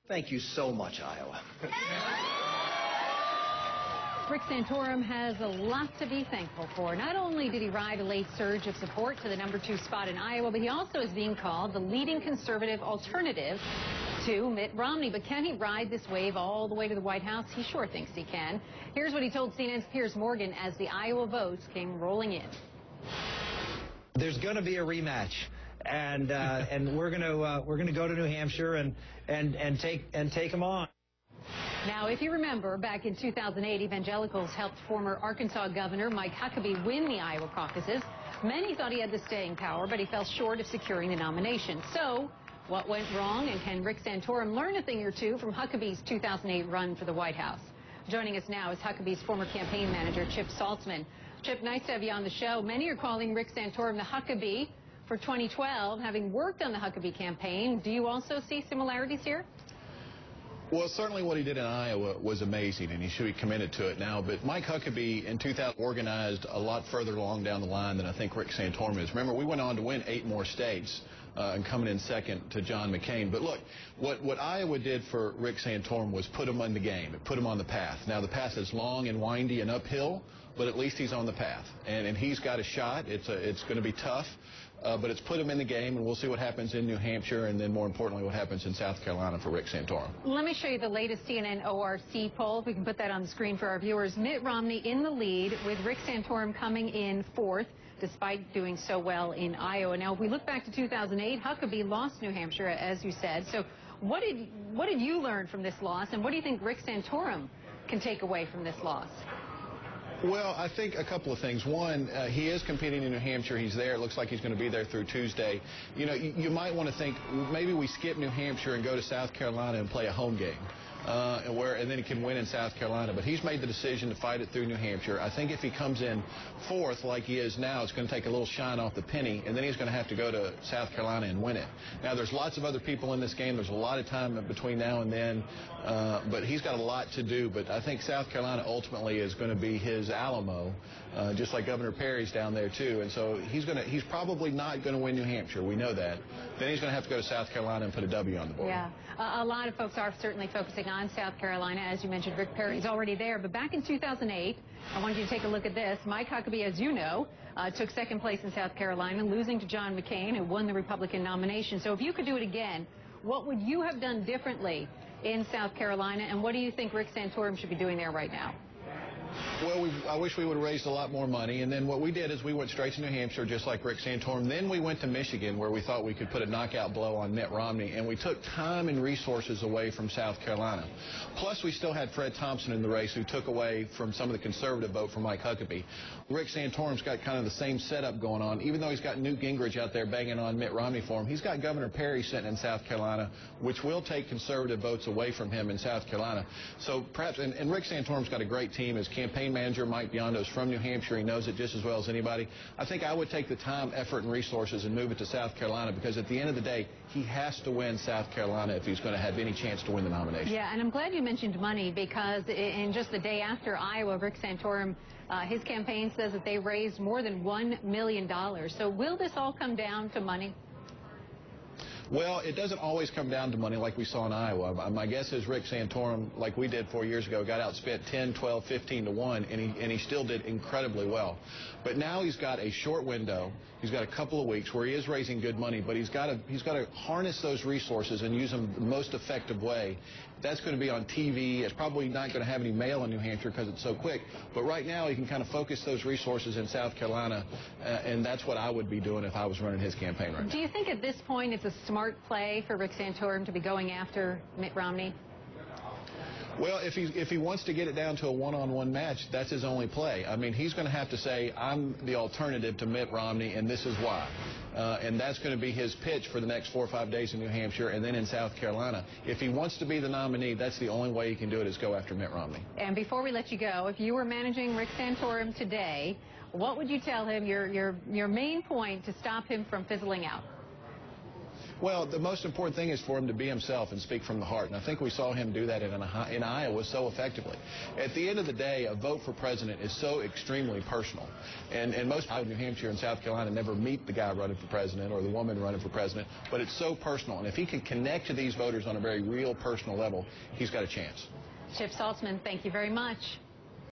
Thank you so much, Iowa. Rick Santorum has a lot to be thankful for. Not only did he ride a late surge of support to the #2 spot in Iowa, but he also is being called the leading conservative alternative to Mitt Romney. But can he ride this wave all the way to the White House? He sure thinks he can. Here's what he told CNN's Piers Morgan as the Iowa votes came rolling in. There's going to be a rematch, and we're going to go to New Hampshire and take them on. Now, if you remember, back in 2008, evangelicals helped former Arkansas Governor Mike Huckabee win the Iowa caucuses. Many thought he had the staying power, but he fell short of securing the nomination. So, what went wrong, and can Rick Santorum learn a thing or two from Huckabee's 2008 run for the White House? Joining us now is Huckabee's former campaign manager, Chip Saltzman. Chip, nice to have you on the show. Many are calling Rick Santorum the Huckabee for 2012. Having worked on the Huckabee campaign, do you also see similarities here? Well, certainly what he did in Iowa was amazing, and he should be commended to it now. But Mike Huckabee in 2000 organized a lot further along down the line than I think Rick Santorum is. Remember, we went on to win 8 more states and coming in second to John McCain. But look, what Iowa did for Rick Santorum was put him on the game. It put him on the path. Now, the path is long and windy and uphill, but at least he's on the path. And he's got a shot. It's going to be tough. But it's put him in the game, and we'll see what happens in New Hampshire, and then more importantly what happens in South Carolina for Rick Santorum. Let me show you the latest CNN ORC poll. If we can put that on the screen for our viewers. Mitt Romney in the lead, with Rick Santorum coming in 4th, despite doing so well in Iowa. Now, if we look back to 2008, Huckabee lost New Hampshire, as you said. So what did you learn from this loss, and what do you think Rick Santorum can take away from this loss? Well, I think a couple of things. One, he is competing in New Hampshire. He's there. It looks like he's going to be there through Tuesday. You know, you might want to think maybe we skip New Hampshire and go to South Carolina and play a home game. And then he can win in South Carolina. But he's made the decision to fight it through New Hampshire. I think if he comes in 4th like he is now, it's going to take a little shine off the penny, and then he's going to have to go to South Carolina and win it. Now, there's lots of other people in this game. There's a lot of time between now and then, but he's got a lot to do. But I think South Carolina ultimately is going to be his Alamo, just like Governor Perry's down there, too. And so he's probably not going to win New Hampshire. We know that. Then he's going to have to go to South Carolina and put a W on the board. Yeah, a lot of folks are certainly focusing on South Carolina. As you mentioned, Rick Perry's already there. But back in 2008, I wanted you to take a look at this. Mike Huckabee, as you know, took 2nd place in South Carolina, losing to John McCain, who won the Republican nomination. So if you could do it again, what would you have done differently in South Carolina, and what do you think Rick Santorum should be doing there right now? Well, I wish we would have raised a lot more money. And then what we did is we went straight to New Hampshire, just like Rick Santorum. Then we went to Michigan, where we thought we could put a knockout blow on Mitt Romney. And we took time and resources away from South Carolina. Plus, we still had Fred Thompson in the race, who took away from some of the conservative vote from Mike Huckabee. Rick Santorum's got kind of the same setup going on. Even though he's got Newt Gingrich out there banging on Mitt Romney for him, he's got Governor Perry sitting in South Carolina, which will take conservative votes away from him in South Carolina. So perhaps, and Rick Santorum's got a great team. His campaign manager, Mike Biondo's from New Hampshire. He knows it just as well as anybody. I think I would take the time, effort, and resources and move it to South Carolina, because at the end of the day, he has to win South Carolina if he's going to have any chance to win the nomination. Yeah, and I'm glad you mentioned money, because in just the day after Iowa, Rick Santorum, his campaign says that they raised more than $1 million. So will this all come down to money? Well, it doesn't always come down to money like we saw in Iowa. My guess is Rick Santorum, like we did 4 years ago, got outspent 10, 12, 15 to 1, and he still did incredibly well. But now he's got a short window. He's got a couple of weeks where he is raising good money, but he's got to harness those resources and use them the most effective way. That's going to be on TV. It's probably not going to have any mail in New Hampshire because it's so quick. But right now, he can kind of focus those resources in South Carolina, and that's what I would be doing if I was running his campaign right now. Do you think at this point it's a smart play for Rick Santorum to be going after Mitt Romney? Well, if he wants to get it down to a one-on-one match, that's his only play. I mean, he's going to have to say, I'm the alternative to Mitt Romney, and this is why. And that's going to be his pitch for the next 4 or 5 days in New Hampshire and then in South Carolina. If he wants to be the nominee, that's the only way he can do it, is go after Mitt Romney. And before we let you go, if you were managing Rick Santorum today, what would you tell him your main point to stop him from fizzling out? Well, the most important thing is for him to be himself and speak from the heart, and I think we saw him do that in Iowa so effectively. At the end of the day, a vote for president is so extremely personal, and most people in New Hampshire and South Carolina never meet the guy running for president or the woman running for president, but it's so personal, and if he can connect to these voters on a very real, personal level, he's got a chance. Chip Saltzman, thank you very much.